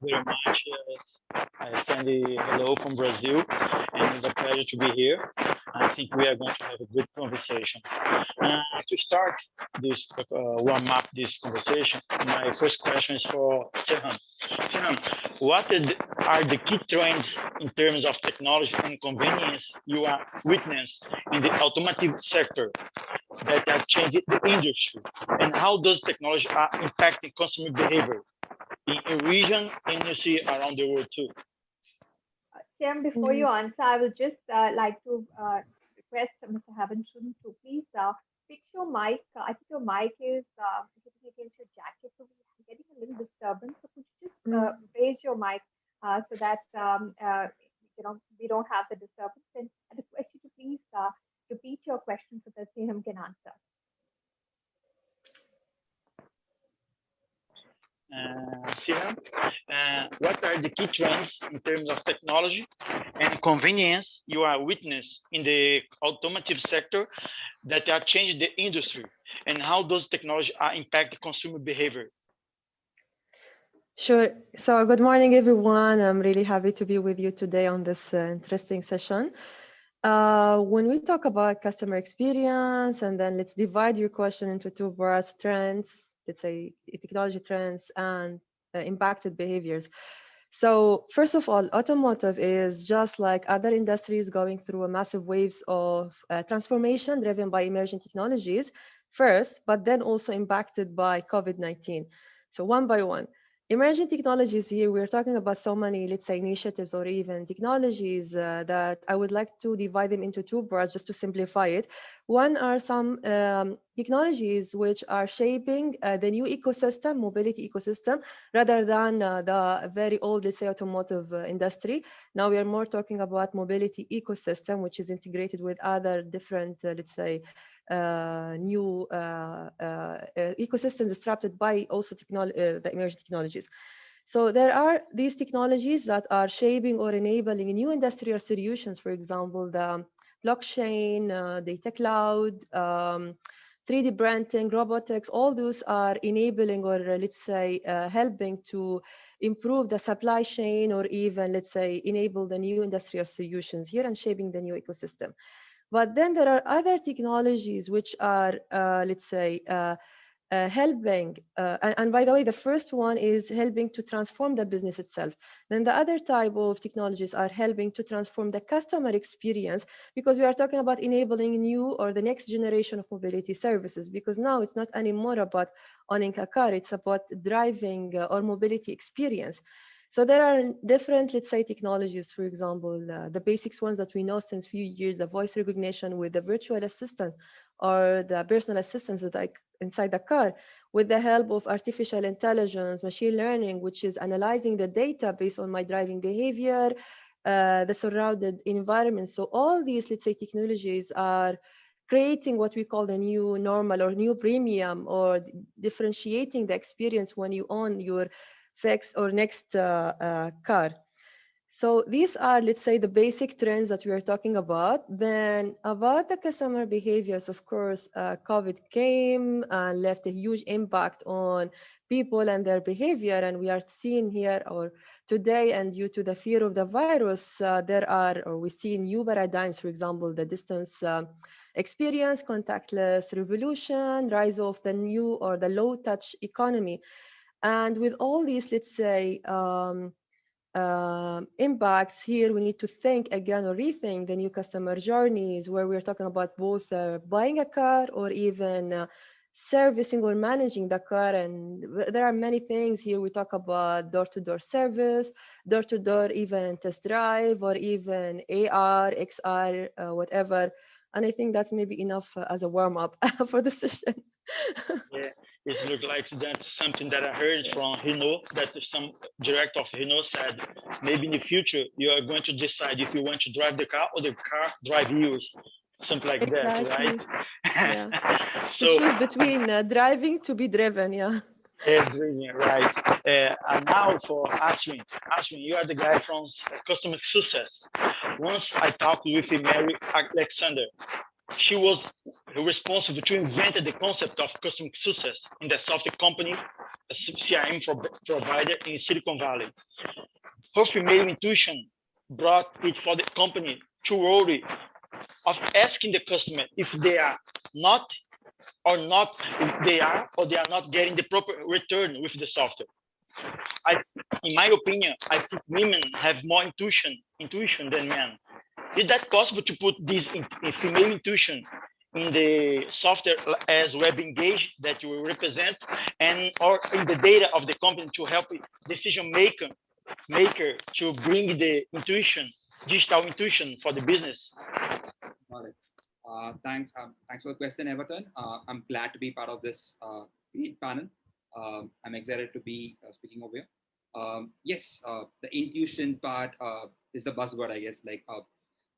very much. Sandy, hello from Brazil, and it's a pleasure to be here. I think we are going to have a good conversation. To start this, warm up this conversation, my first question is for 𝐂𝐿𝐻. 𝐂𝐿𝐻, what are the key trends in terms of technology and convenience you are witness in the automotive sector that are changing the industry, and how does technology are impacting consumer behavior in a region and you see around the world too? Sam, before you answer, I would just like to request Mr. Heverton to please fix your mic. I think your mic is hitting against your jacket, so we're getting a little disturbance. So could you just raise your mic so that we don't have the disturbance? And I request you to please repeat your question so that 𝐂𝐿𝐻 can answer. 𝐂𝐿𝐻, what are the key trends in terms of technology and convenience you are witness in the automotive sector that are changing the industry, and how those technology are impact consumer behavior? Sure. So good morning, everyone. I'm really happy to be with you today on this interesting session. When we talk about customer experience, and then let's divide your question into two parts: trends, let's say technology trends, and impacted behaviors. So first of all, automotive is just like other industries going through a massive waves of transformation driven by emerging technologies first, but then also impacted by COVID-19. So one by one. Emerging technologies here, we're talking about so many, let's say, initiatives or even technologies that I would like to divide them into two parts just to simplify it. One are some technologies which are shaping the new ecosystem, mobility ecosystem, rather than the very old, let's say, automotive industry. Now we are more talking about mobility ecosystem, which is integrated with other different, let's say, new ecosystems disrupted by also the emerging technologies. So there are these technologies that are shaping or enabling new industrial solutions, for example, the blockchain, data cloud, 3D printing, robotics, all those are enabling or let's say helping to improve the supply chain or even, let's say, enable the new industrial solutions here and shaping the new ecosystem. But then there are other technologies which are, let's say, helping, and by the way, the first one is helping to transform the business itself. Then the other type of technologies are helping to transform the customer experience, because we are talking about enabling new or the next generation of mobility services, because now it's not anymore about owning a car, it's about driving or mobility experience. So there are different, let's say, technologies, for example, the basics ones that we know since few years, the voice recognition with the virtual assistant or the personal assistants that are inside the car, with the help of artificial intelligence, machine learning, which is analyzing the data based on my driving behavior, the surrounded environment. So all these, let's say, technologies are creating what we call the new normal or new premium, or differentiating the experience when you own your fixed or next car. So these are, let's say, the basic trends that we are talking about. Then about the customer behaviors, of course, COVID came and left a huge impact on people and their behavior. And we are seeing here or today, and due to the fear of the virus, we see new paradigms, for example, the distance experience, contactless revolution, rise of the new or the low touch economy. And with all these, let's say, impacts here, we need to think again or rethink the new customer journeys, where we're talking about both buying a car or even servicing or managing the car. And there are many things here. We talk about door-to-door service, door-to-door even test drive, or even AR, XR, whatever. And I think that's maybe enough as a warm-up for the session. Yeah, it looks like that's something that I heard from Renault, that some director of Renault said, maybe in the future, you are going to decide if you want to drive the car or the car drive you, something like exactly. That, right? Yeah. So to choose between driving to be driven, yeah. Driven, right. And now for 𝐿𝐻, you are the guy from Customer Success. Once I talked with Mary Alexander, she was responsible to invent the concept of customer success in the software company CRM provider in Silicon Valley. Her female intuition brought it for the company to worry of asking the customer if they are not if they are not getting the proper return with the software. In my opinion, I think women have more intuition than men. Is that possible to put this in female intuition in the software as web engaged that you represent, and or in the data of the company to help decision maker to bring the digital intuition for the business? Got it. Thanks for the question, Heverton. I'm glad to be part of this great panel. I'm excited to be speaking over here. Yes, the intuition part is the buzzword, I guess. Like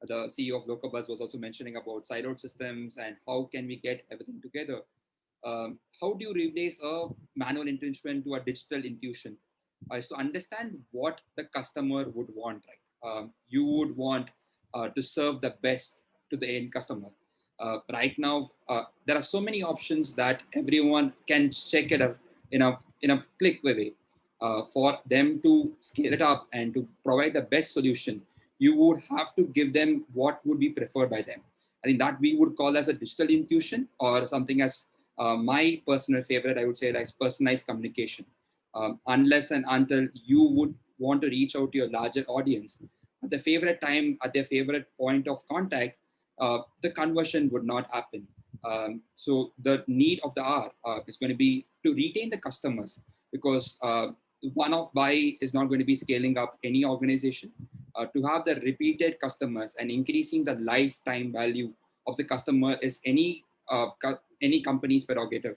the CEO of Locobuzz was also mentioning about siloed systems and how can we get everything together. How do you replace a manual intuition to a digital intuition? Is to understand what the customer would want, right? You would want to serve the best to the end customer. Right now, there are so many options that everyone can check it out in a click away. For them to scale it up and to provide the best solution, you would have to give them what would be preferred by them. I think that we would call as a digital intuition, or something as my personal favorite, I would say, as personalized communication. Unless and until you would want to reach out to your larger audience at the favorite time, at their favorite point of contact, the conversion would not happen. So the need of the hour is going to be to retain the customers, because one-off buy is not going to be scaling up any organization. To have the repeated customers and increasing the lifetime value of the customer is any company's prerogative.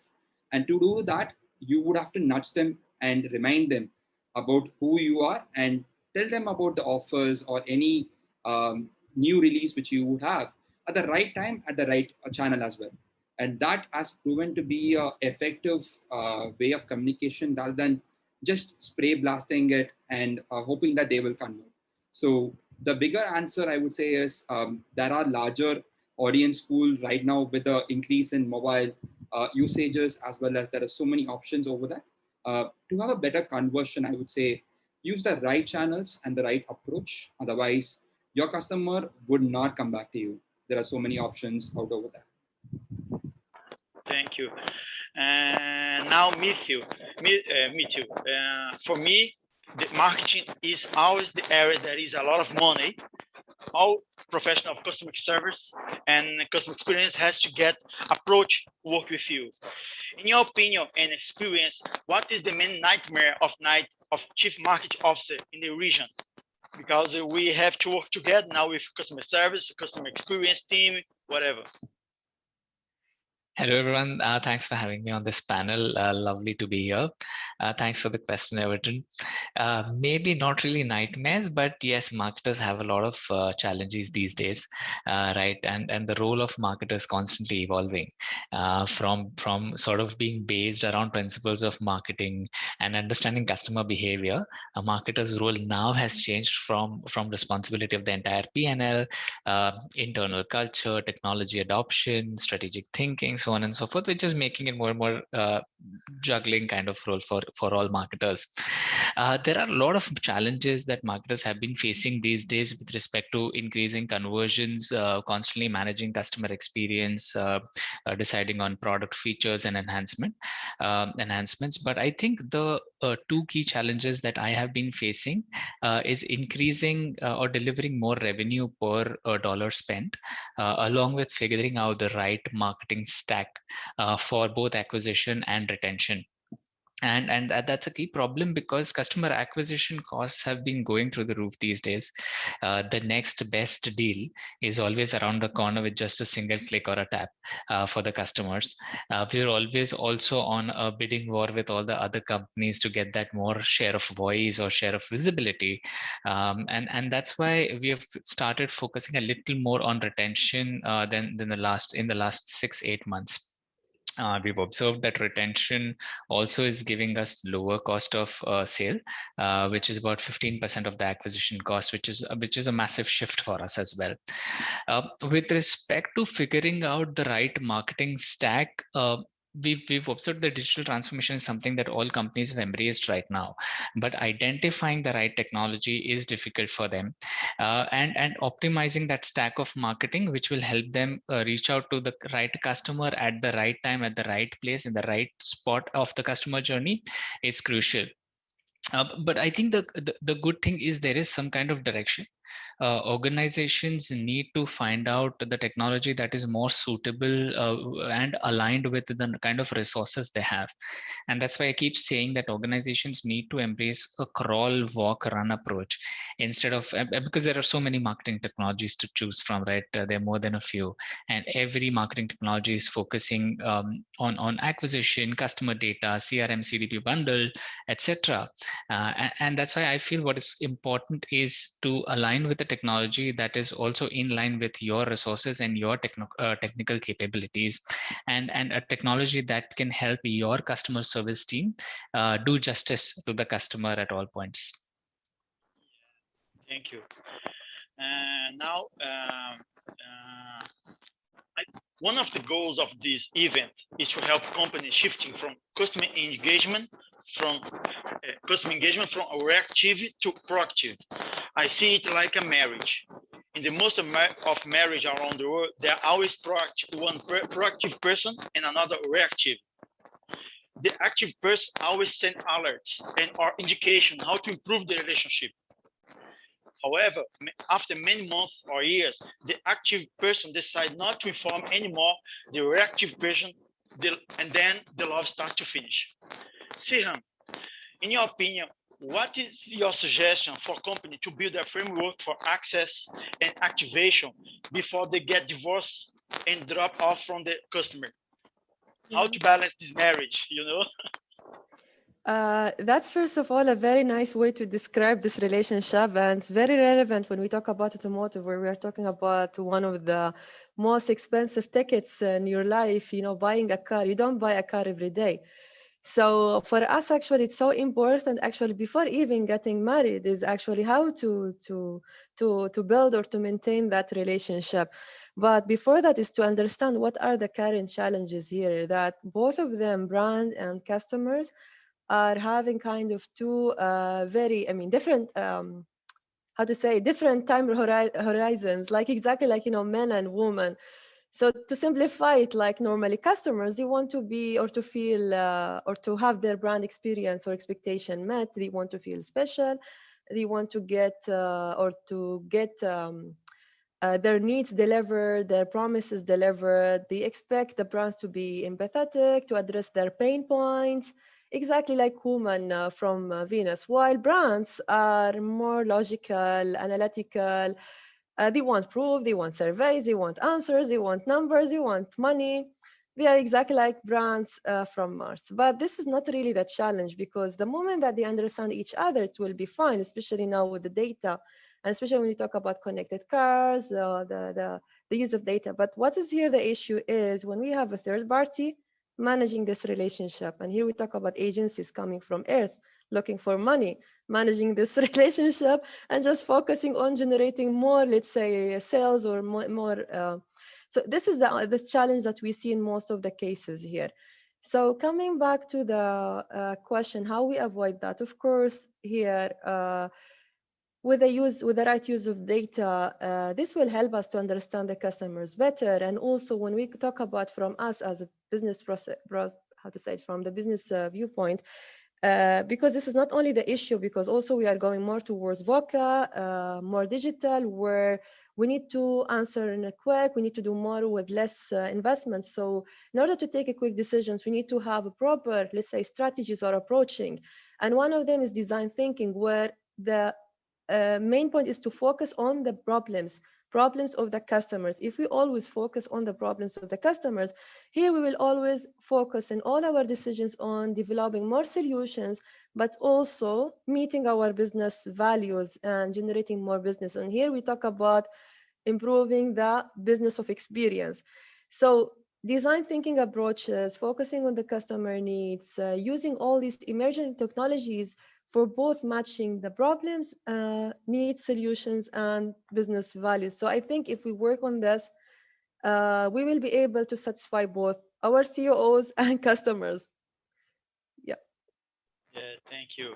And to do that, you would have to nudge them and remind them about who you are and tell them about the offers or any new release which you would have at the right time, at the right channel as well. And that has proven to be an effective way of communication rather than just spray blasting it and hoping that they will convert. So the bigger answer, I would say, is there are larger audience pool right now with the increase in mobile usages, as well as there are so many options over there. To have a better conversion, I would say, use the right channels and the right approach. Otherwise, your customer would not come back to you. There are so many options out over there. Thank you. Now, Matthew. For me, the marketing is always the area that is a lot of money. All professional of customer service and customer experience has to get approach work with you. In your opinion and experience, what is the main nightmare of chief marketing officer in the region? Because we have to work together now with customer service, customer experience team, whatever. Hello, everyone. Thanks for having me on this panel. Lovely to be here. Thanks for the question, Heverton. Maybe not really nightmares, but yes, marketers have a lot of challenges these days, right? And the role of marketers constantly evolving from sort of being based around principles of marketing and understanding customer behavior. A marketer's role now has changed from responsibility of the entire P&L, internal culture, technology adoption, strategic thinking, so on and so forth, which is making it more and more juggling kind of role for all marketers. There are a lot of challenges that marketers have been facing these days with respect to increasing conversions, constantly managing customer experience, deciding on product features and enhancements. But I think the two key challenges that I have been facing is increasing or delivering more revenue per dollar spent, along with figuring out the right marketing stack for both acquisition and retention. And that's a key problem because customer acquisition costs have been going through the roof these days. The next best deal is always around the corner with just a single click or a tap for the customers. We're always also on a bidding war with all the other companies to get that more share of voice or share of visibility. And that's why we have started focusing a little more on retention than in the last 6-8 months. We've observed that retention also is giving us lower cost of sale, which is about 15% of the acquisition cost, which is a massive shift for us as well. With respect to figuring out the right marketing stack, we've observed the digital transformation is something that all companies have embraced right now, but identifying the right technology is difficult for them, and optimizing that stack of marketing, which will help them reach out to the right customer at the right time, at the right place, in the right spot of the customer journey, is crucial. But I think the good thing is there is some kind of direction. Organizations need to find out the technology that is more suitable and aligned with the kind of resources they have. And that's why I keep saying that organizations need to embrace a crawl, walk, run approach instead of, because there are so many marketing technologies to choose from, right? There are more than a few, and every marketing technology is focusing on acquisition, customer data, CRM, CDP bundle, etc. And that's why I feel what is important is to align with the technology that is also in line with your resources and your technical capabilities, and a technology that can help your customer service team do justice to the customer at all points. Thank you. Now, one of the goals of this event is to help companies shifting from customer engagement from reactive to proactive. I see it like a marriage. In the most of marriage around the world, there are always one proactive person and another reactive. The active person always sends alerts and or indication how to improve the relationship. However, after many months or years, the active person decides not to inform anymore the reactive person, and then the love starts to finish. 𝐂𝐮, in your opinion, what is your suggestion for company to build a framework for access and activation before they get divorced and drop off from the customer? How to balance this marriage, you know? That's first of all a very nice way to describe this relationship, and it's very relevant when we talk about automotive, where we are talking about one of the most expensive tickets in your life. You know, buying a car. You don't buy a car every day. So for us, actually, it's so important. Actually, before even getting married, is actually how to build or to maintain that relationship. But before that is to understand what are the current challenges here. That both of them, brand and customers, are having kind of two very, different, different time horizons, like exactly like, men and women. So to simplify it, like normally customers, they want to be or to feel or to have their brand experience or expectation met. They want to feel special. They want to get their needs delivered, their promises delivered. They expect the brands to be empathetic, to address their pain points, exactly like 𝐂𝐮 from Venus. While brands are more logical, analytical, they want proof, they want surveys, they want answers, they want numbers, they want money. They are exactly like brands from Mars. But this is not really the challenge, because the moment that they understand each other, it will be fine, especially now with the data. And especially when you talk about connected cars, the use of data. But what is here the issue is when we have a third party managing this relationship. And here we talk about agencies coming from Earth, looking for money, managing this relationship, and just focusing on generating more, let's say, sales or more. So this is the challenge that we see in most of the cases here. So coming back to the question, how we avoid that? Of course, here, with the right use of data, this will help us to understand the customers better. And also when we talk about from us as a business process, from the business viewpoint, because this is not only the issue, because also we are going more towards VOCA, more digital, where we need to answer in a quick, we need to do more with less investment. So in order to take a quick decisions, we need to have a proper, let's say, strategies or approaching. And one of them is design thinking, where the main point is to focus on the problems of the customers. If we always focus on the problems of the customers, here we will always focus in all our decisions on developing more solutions, but also meeting our business values and generating more business. And here we talk about improving the business of experience. So design thinking approaches, focusing on the customer needs, using all these emerging technologies for both matching the problems, needs, solutions, and business values. So I think if we work on this, we will be able to satisfy both our COOs and customers. Yeah. Yeah, thank you.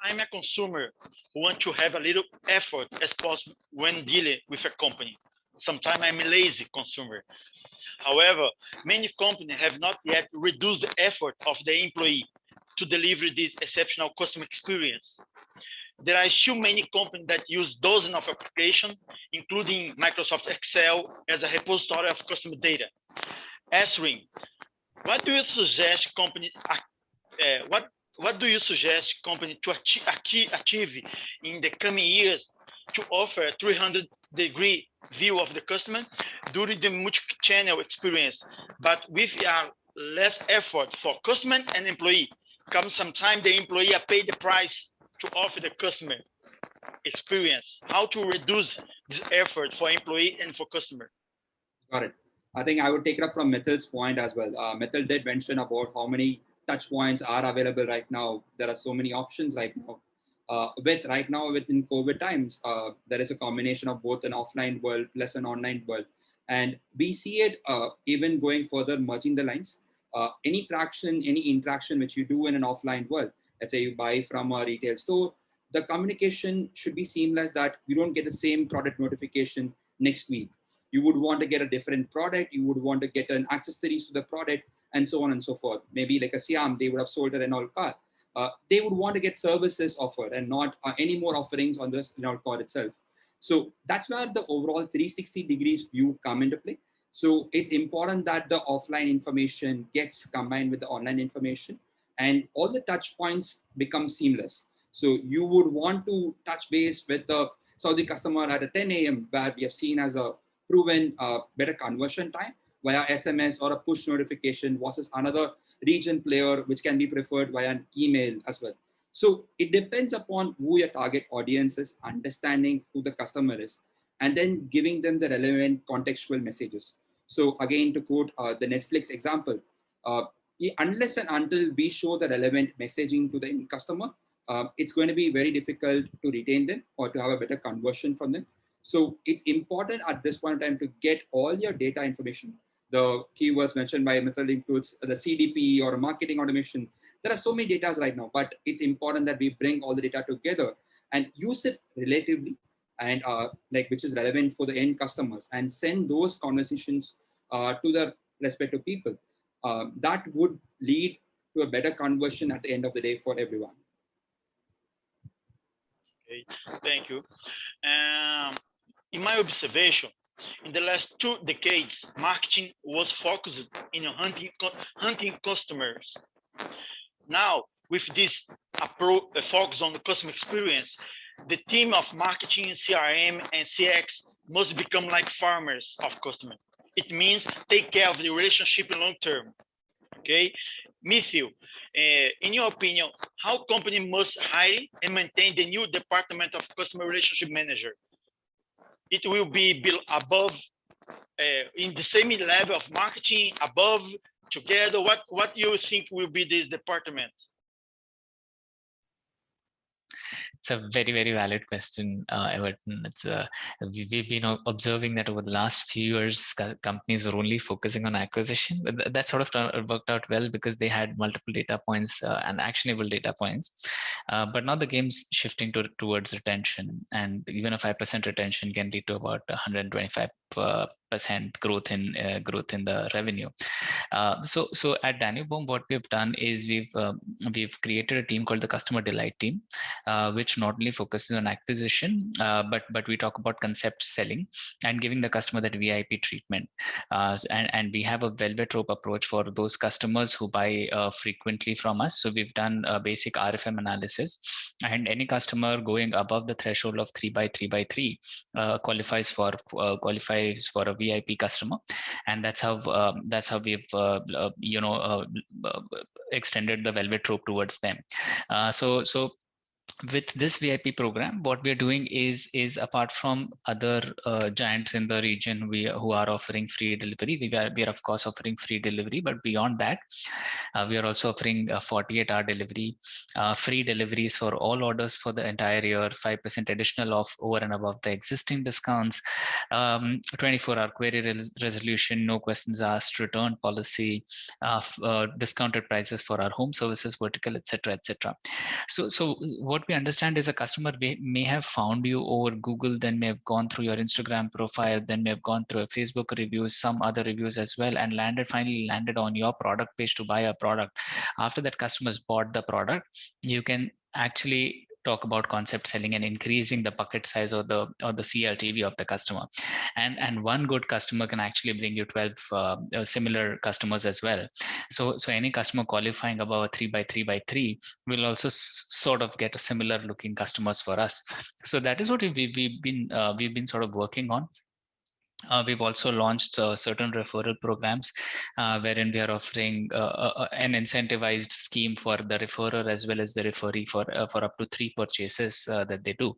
I'm a consumer who want to have a little effort as possible when dealing with a company. Sometimes I'm a lazy consumer. However, many companies have not yet reduced the effort of the employee to deliver this exceptional customer experience. There are still many companies that use dozens of applications, including Microsoft Excel as a repository of customer data. Answering, what do you suggest company? What do you suggest company to achieve in the coming years to offer a 360-degree view of the customer during the multi-channel experience, but with less effort for customer and employee? Comes sometime the employee pay the price to offer the customer experience. How to reduce this effort for employee and for customer? Got it. I think I would take it up from Mithal's point as well. Mithal did mention about how many touch points are available right now. There are so many options right now. Within COVID times, there is a combination of both an offline world plus an online world. And we see it even going further, merging the lines. Any interaction which you do in an offline world, let's say you buy from a retail store, the communication should be seamless, that you don't get the same product notification next week. You would want to get a different product, you would want to get an accessories to the product, and so on and so forth. Maybe like a Siam, they would have sold a Renault car. They would want to get services offered and not any more offerings on this Renault car itself. So that's where the overall 360 degrees view come into play. So it's important that the offline information gets combined with the online information and all the touch points become seamless. So you would want to touch base with the Saudi customer at a 10 a.m. where we have seen as a proven better conversion time via SMS or a push notification versus another region player, which can be preferred via an email as well. So it depends upon who your target audience is, understanding who the customer is, and then giving them the relevant contextual messages. So again, to quote the Netflix example, unless and until we show the relevant messaging to the end customer, it's going to be very difficult to retain them or to have a better conversion from them. So it's important at this point in time to get all your data information. The keywords mentioned by Mithal includes the CDP or marketing automation. There are so many data right now, but it's important that we bring all the data together and use it relatively and which is relevant for the end customers, and send those conversations to the respective people. That would lead to a better conversion at the end of the day for everyone. Okay, thank you. In my observation, in the last 2 decades, marketing was focused in hunting customers. Now, with this focus on the customer experience, the team of marketing, CRM, and CX must become like farmers of customer. It means take care of the relationship long term. Okay, Mithil, in your opinion, how company must hire and maintain the new department of customer relationship manager? It will be above, in the same level of marketing, above, together. What you think will be this department? It's a very, very valid question, Heverton. We've been observing that over the last few years, companies were only focusing on acquisition, but that sort of worked out well because they had multiple data points and actionable data points. But now the game's shifting towards retention, and even a 5% retention can lead to about 125% growth in the revenue. So at Danuboom, what we've done is we've created a team called the Customer Delight team, which not only focuses on acquisition, but we talk about concept selling and giving the customer that VIP treatment. And we have a velvet rope approach for those customers who buy frequently from us. So we've done a basic RFM analysis, and any customer going above the threshold of 3x3x3 qualifies for a VIP customer, and that's how we've extended the velvet rope towards them. So with this VIP program, what we're doing is apart from other giants in the region who are offering free delivery, we are of course offering free delivery, but beyond that, we are also offering 48-hour delivery, free deliveries for all orders for the entire year, 5% additional off over and above the existing discounts, 24-hour query resolution, no questions asked, return policy, discounted prices for our home services vertical, etc., etc. So what we understand is a customer may have found you over Google, then may have gone through your Instagram profile, then may have gone through a Facebook reviews, some other reviews as well, and finally landed on your product page to buy a product. After that customer's bought the product, you can actually talk about concept selling and increasing the bucket size or the CLTV of the customer. And one good customer can actually bring you 12 similar customers as well. So any customer qualifying above a 3x3x3 will also sort of get a similar looking customers for us. So that is what we've been sort of working on. We've also launched certain referral programs wherein we are offering an incentivized scheme for the referrer as well as the referee for up to 3 purchases that they do.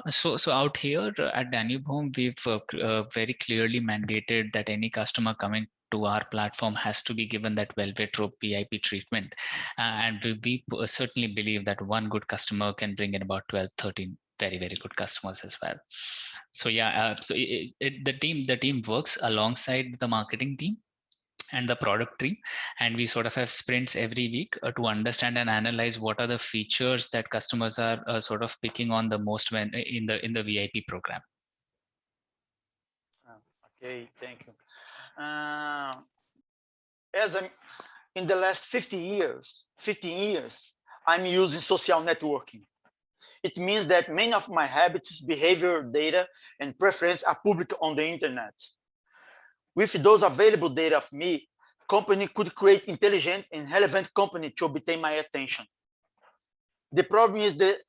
So out here at Danube Home, we've very clearly mandated that any customer coming to our platform has to be given that velvet rope VIP treatment. And we certainly believe that one good customer can bring in about 12, 13 very, very good customers as well. So yeah, so the team works alongside the marketing team and the product team, and we sort of have sprints every week to understand and analyze what are the features that customers are sort of picking on the most when in the VIP program. Okay, thank you. As I'm in the last 15 years, I'm using social networking. It means that many of my habits, behavior data, and preferences are public on the internet. With those available data of me, company could create intelligent and relevant company to obtain my attention. The problem is that,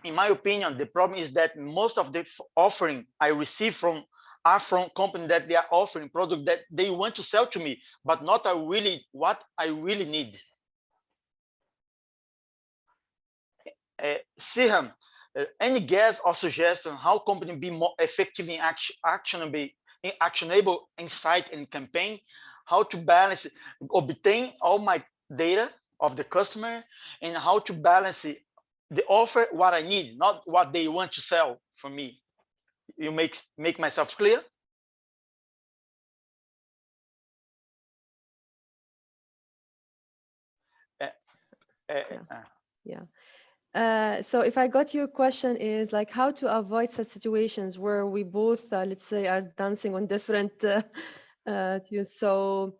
in my opinion, the problem is that most of the offering I receive are from companies that they are offering product that they want to sell to me, but not what I really need. Sirhan, any guess or suggestion how company be more effective in actionable insight and campaign, how to balance obtain all my data of the customer, and how to balance the offer what I need, not what they want to sell for me. You make myself clear? Yeah. So if I got your question is like how to avoid such situations where we both, let's say, are dancing on different tunes. So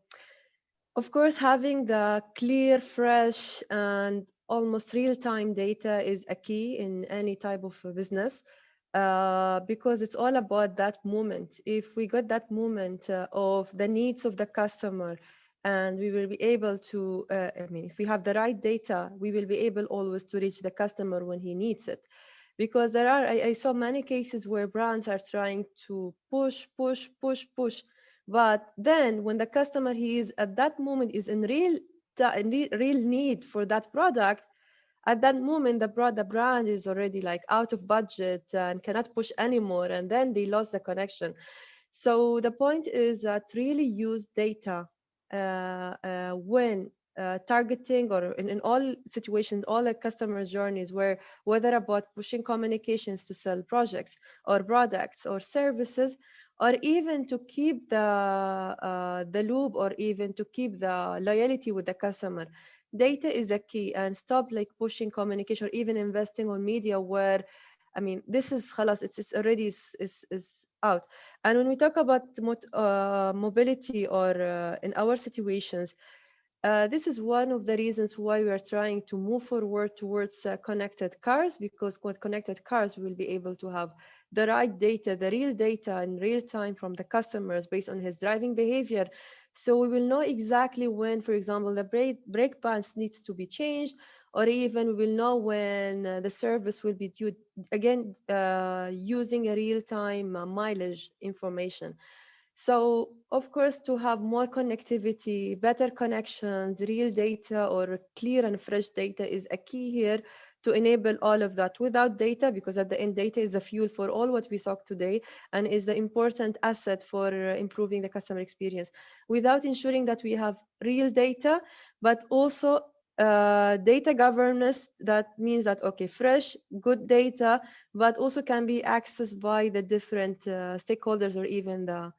of course, having the clear, fresh, and almost real-time data is a key in any type of business because it's all about that moment. If we got that moment of the needs of the customer, and we will be able to, if we have the right data, we will be able always to reach the customer when he needs it. Because I saw many cases where brands are trying to push. But then when the customer, he is at that moment is in real need for that product, at that moment, the brand is already like out of budget and cannot push anymore. And then they lost the connection. So the point is that really use data when targeting or in all situations, all the customer journeys, where whether about pushing communications to sell projects or products or services, or even to keep the loop, or even to keep the loyalty with the customer. Data is a key, and stop like pushing communication or even investing on media where, I mean, this is khalas, it's already is out. And when we talk about mobility or in our situations, this is one of the reasons why we are trying to move forward towards connected cars, because with connected cars, we will be able to have the right data, the real data in real time from the customers based on his driving behavior. So we will know exactly when, for example, the brake pads needs to be changed, or even we will know when the service will be due, again, using a real-time mileage information. So, of course, to have more connectivity, better connections, real data or clear and fresh data is a key here to enable all of that without data, because at the end, data is the fuel for all what we talk today and is the important asset for improving the customer experience. Without ensuring that we have real data, but also data governance, that means that, okay, fresh, good data, but also can be accessed by the different stakeholders or even the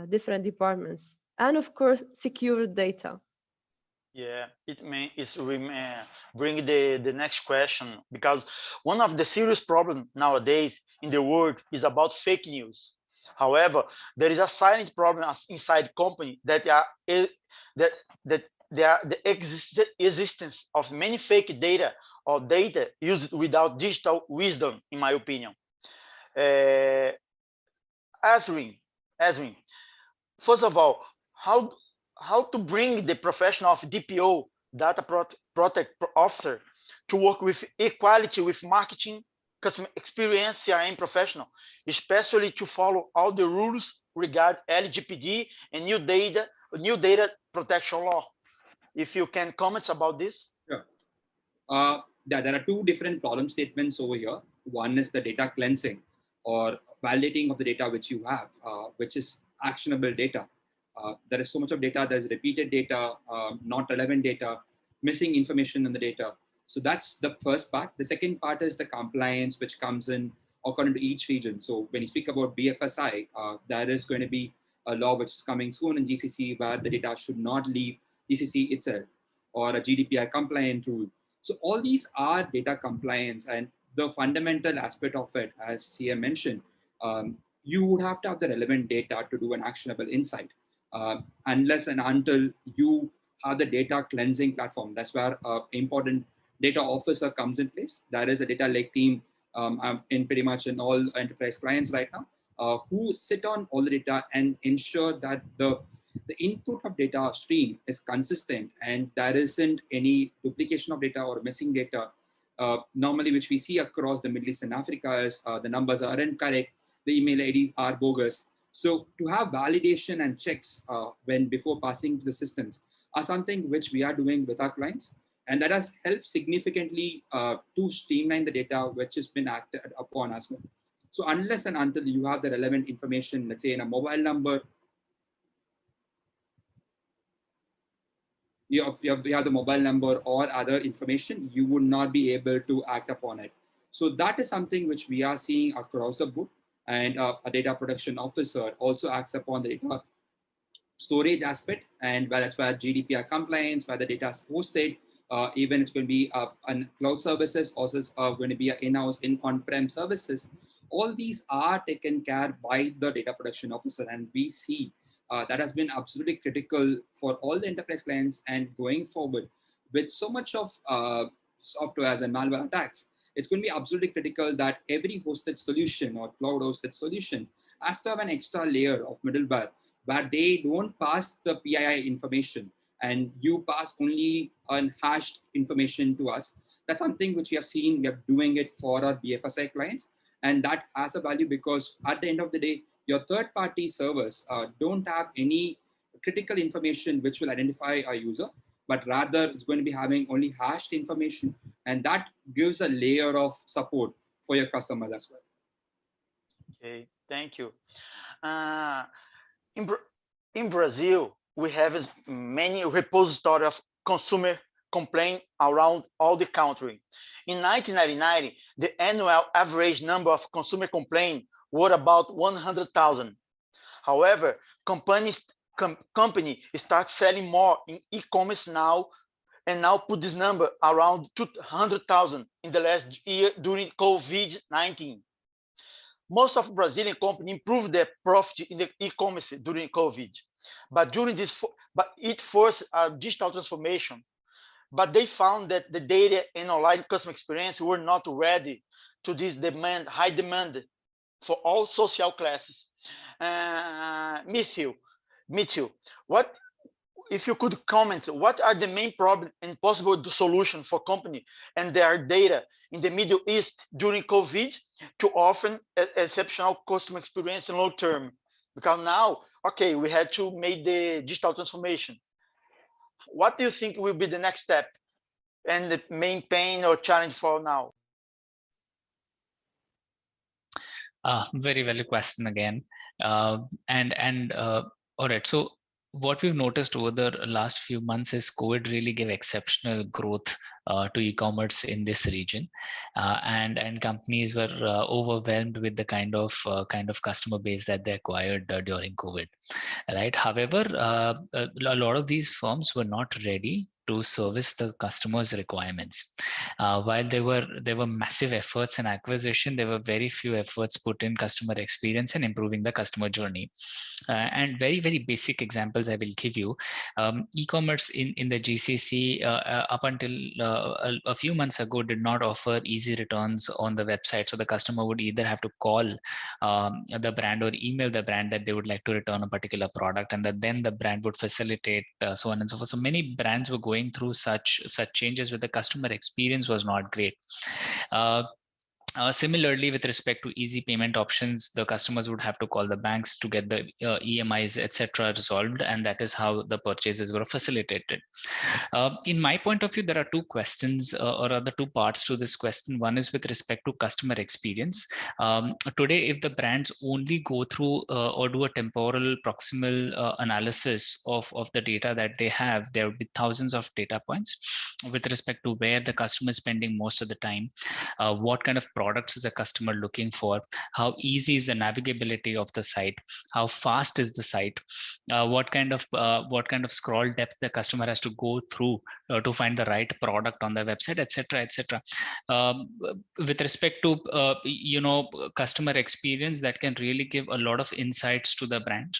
different departments. And of course, secure data. Yeah, bring the next question, because one of the serious problems nowadays in the world is about fake news. However, there is a silent problem inside company that that there are the existence of many fake data or data used without digital wisdom, in my opinion. Aswin, first of all, how to bring the professional of DPO, data protect officer, to work with equality with marketing, customer experience, CRM professional, especially to follow all the rules regarding LGPD and new data protection law. If you can comment about this. Sure. There are two different problem statements over here. One is the data cleansing or validating of the data which you have, which is actionable data. There is so much of data, there's repeated data, not relevant data, missing information in the data. So that's the first part. The second part is the compliance, which comes in according to each region. So when you speak about BFSI, there is going to be a law which is coming soon in GCC where the data should not leave GCC itself, or a GDPR compliant rule. So all these are data compliance, and the fundamental aspect of it, as CM mentioned, you would have to have the relevant data to do an actionable insight. Unless and until you have the data cleansing platform, that's where important data officer comes in place. That is a data lake team in pretty much in all enterprise clients right now, who sit on all the data and ensure that the input of data stream is consistent and there isn't any duplication of data or missing data. Normally, which we see across the Middle East and Africa is the numbers are incorrect, the email IDs are bogus. So to have validation and checks before passing to the systems are something which we are doing with our clients. And that has helped significantly to streamline the data which has been acted upon as well. So unless and until you have the relevant information, let's say in a mobile number, you have the mobile number or other information, you would not be able to act upon it. So that is something which we are seeing across the board. And a data protection officer also acts upon the data storage aspect, and that's where GDPR compliance, where the data is hosted, even it's going to be on cloud services, also going to be in-house, on-prem services. All these are taken care by the data protection officer, and we see that has been absolutely critical for all the enterprise clients. And going forward, with so much of softwares and malware attacks, it's going to be absolutely critical that every hosted solution or cloud hosted solution has to have an extra layer of middleware where they don't pass the PII information and you pass only unhashed information to us. That's something which we have seen. We are doing it for our BFSI clients, and that has a value because at the end of the day, your third-party servers don't have any critical information which will identify a user, but rather it's going to be having only hashed information, and that gives a layer of support for your customers as well. Okay, thank you. In Brazil, we have many repositories of consumer complaints around all the country. In 1999, the annual average number of consumer complaints were about 100,000. However, companies start selling more in e-commerce now, and now put this number around 200,000 in the last year during COVID-19. Most of Brazilian companies improved their profit in the e-commerce during COVID, but it forced a digital transformation. But they found that the data and online customer experience were not ready to this high demand for all social classes. Mitchell, what if you could comment, what are the main problems and possible solutions for company and their data in the Middle East during COVID to offer exceptional customer experience in long term? Because now, okay, we had to make the digital transformation. What do you think will be the next step? and the main pain or challenge for now? Very valid question again. All right. So what we've noticed over the last few months is COVID really gave exceptional growth to e-commerce in this region, and companies were overwhelmed with the kind of customer base that they acquired during COVID, right? However, a lot of these firms were not ready to service the customers' requirements. While there were massive efforts in acquisition, there were very few efforts put in customer experience and improving the customer journey. And very, very basic examples I will give you. E-commerce in the GCC up until a few months ago did not offer easy returns on the website. So the customer would either have to call the brand or email the brand that they would like to return a particular product, and then the brand would facilitate so on and so forth. So many brands were going through such changes where the customer experience was not great. Similarly, with respect to easy payment options, the customers would have to call the banks to get the EMIs, etc., resolved, and that is how the purchases were facilitated. In my point of view, there are two questions or other two parts to this question. One is with respect to customer experience. Today, if the brands only go through or do a temporal proximal analysis of the data that they have, there will be thousands of data points with respect to where the customer is spending most of the time, what kind of products is the customer looking for, how easy is the navigability of the site, how fast is the site, what kind of scroll depth the customer has to go through to find the right product on the website, etc., etc. With respect to customer experience, that can really give a lot of insights to the brand.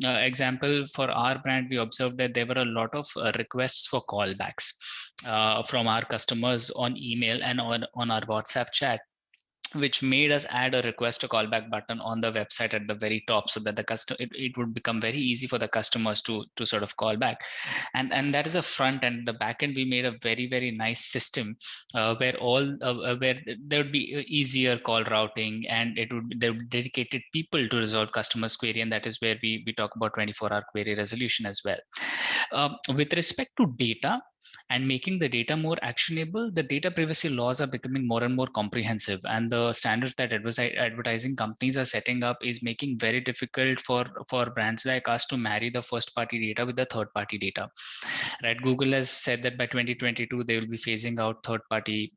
Example, for our brand, we observed that there were a lot of requests for callbacks from our customers on email and on our WhatsApp chat, which made us add a request a callback button on the website at the very top, so that the customer it would become very easy for the customers to sort of call back. And that is a front end. The back end, we made a very, very nice system where where there would be easier call routing, and there would be dedicated people to resolve customers' query, and that is where we talk about 24-hour query resolution as well. With respect to data and making the data more actionable, the data privacy laws are becoming more and more comprehensive, and the standards that advertising companies are setting up is making very difficult for brands like us to marry the first party data with the third party data, right? Google has said that by 2022 they will be phasing out third party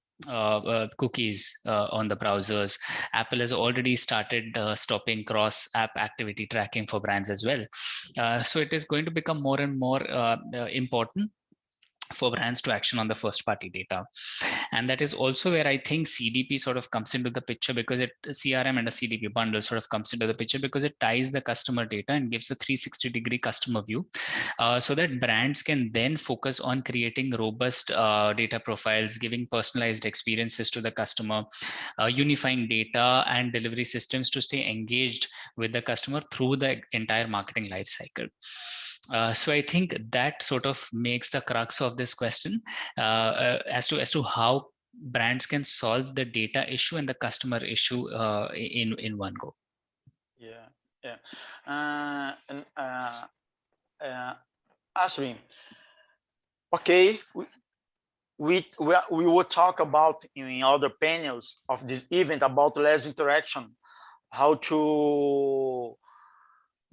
cookies on the browsers. Apple has already started stopping cross app activity tracking for brands as well. So it is going to become more and more important for brands to action on the first party data. And that is also where I think CDP sort of comes into the picture, because CRM and a CDP bundle sort of comes into the picture because it ties the customer data and gives a 360-degree customer view, so that brands can then focus on creating robust data profiles, giving personalized experiences to the customer, unifying data and delivery systems to stay engaged with the customer through the entire marketing life cycle. So I think that sort of makes the crux of this question as to how brands can solve the data issue and the customer issue in one go. Yeah. Ashwin, okay, we will talk about in other panels of this event about less interaction, how to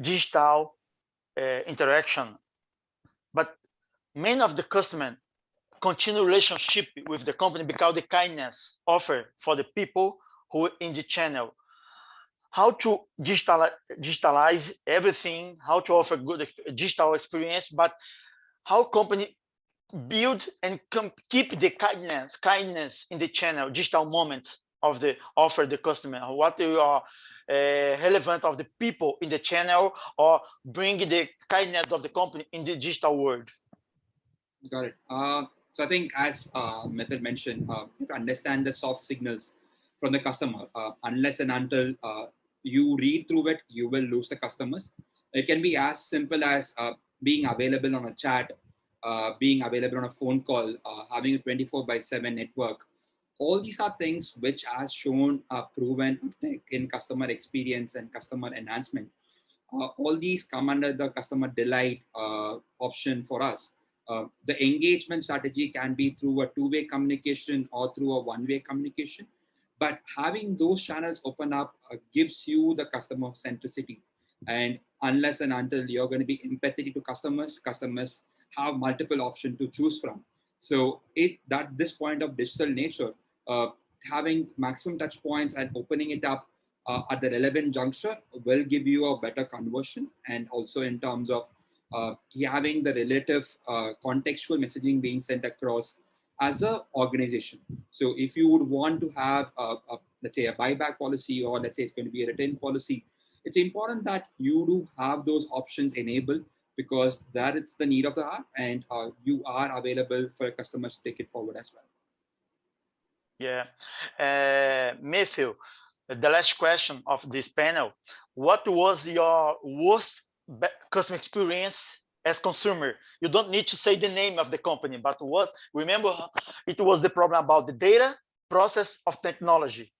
digital interaction, but many of the customers continue relationship with the company because the kindness offer for the people who in the channel. How to digitalize everything, how to offer good digital experience, but how company build and keep the kindness in the channel, digital moments of the offer the customer, what they are relevant of the people in the channel, or bring the kindness of the company in the digital world. Got it. So I think, as Method mentioned, you understand the soft signals from the customer. Unless and until you read through it, you will lose the customers. It can be as simple as being available on a chat, being available on a phone call, having a 24/7 network. All these are things which has shown proven in customer experience and customer enhancement. All these come under the customer delight option for us. The engagement strategy can be through a two-way communication or through a one-way communication. But having those channels open up gives you the customer centricity. And unless and until you're going to be empathetic to customers, customers have multiple options to choose from. So at this point of digital nature, having maximum touch points and opening it up at the relevant juncture will give you a better conversion, and also in terms of having the relative contextual messaging being sent across as an organization. So if you would want to have let's say a buyback policy, or let's say it's going to be a return policy, it's important that you do have those options enabled, because that is the need of the hour, and you are available for customers to take it forward as well. Yeah. Matthew, the last question of this panel: what was your worst customer experience as consumer? You don't need to say the name of the company, but remember, it was the problem about the data, process, of technology.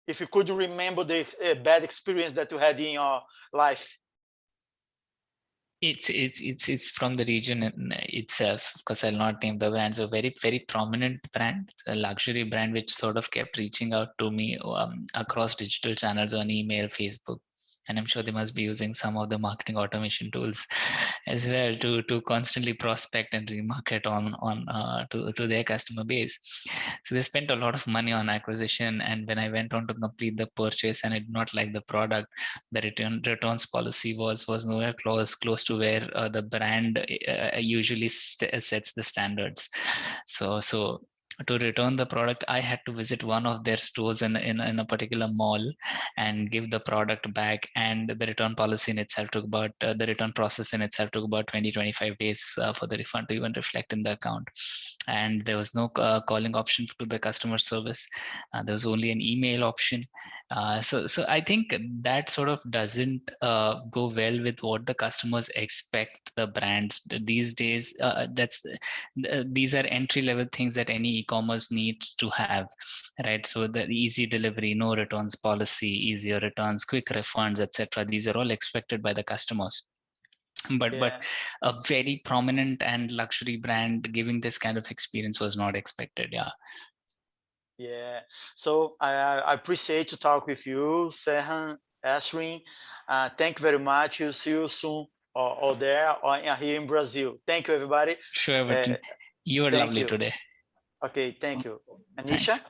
If you could remember the bad experience that you had in your life. It's from the region itself, because I'll not name the brand. So very, very prominent brand, a luxury brand, which sort of kept reaching out to me across digital channels on email, Facebook. And I'm sure they must be using some of the marketing automation tools as well to constantly prospect and remarket to their customer base. So they spent a lot of money on acquisition, and when I went on to complete the purchase and I did not like the product, the returns policy was nowhere close to where the brand usually sets the standards. So to return the product, I had to visit one of their stores in a particular mall and give the product back. And the return policy in itself took about, the return process in itself took about 20-25 days for the refund to even reflect in the account. And there was no calling option to the customer service. There was only an email option. So I think that sort of doesn't go well with what the customers expect the brands these days. These are entry-level things that any e-commerce needs to have, right? So the easy delivery, no returns policy, easier returns, quick refunds, etc. These are all expected by the customers. But a very prominent and luxury brand giving this kind of experience was not expected. Yeah. So I appreciate to talk with you, 𝐂𝐮, Ashwin. Thank you very much. We'll see you soon, or there, or here in Brazil. Thank you, everybody. Sure, Everton. You were lovely today. Okay, thank you. Anisha? Thanks.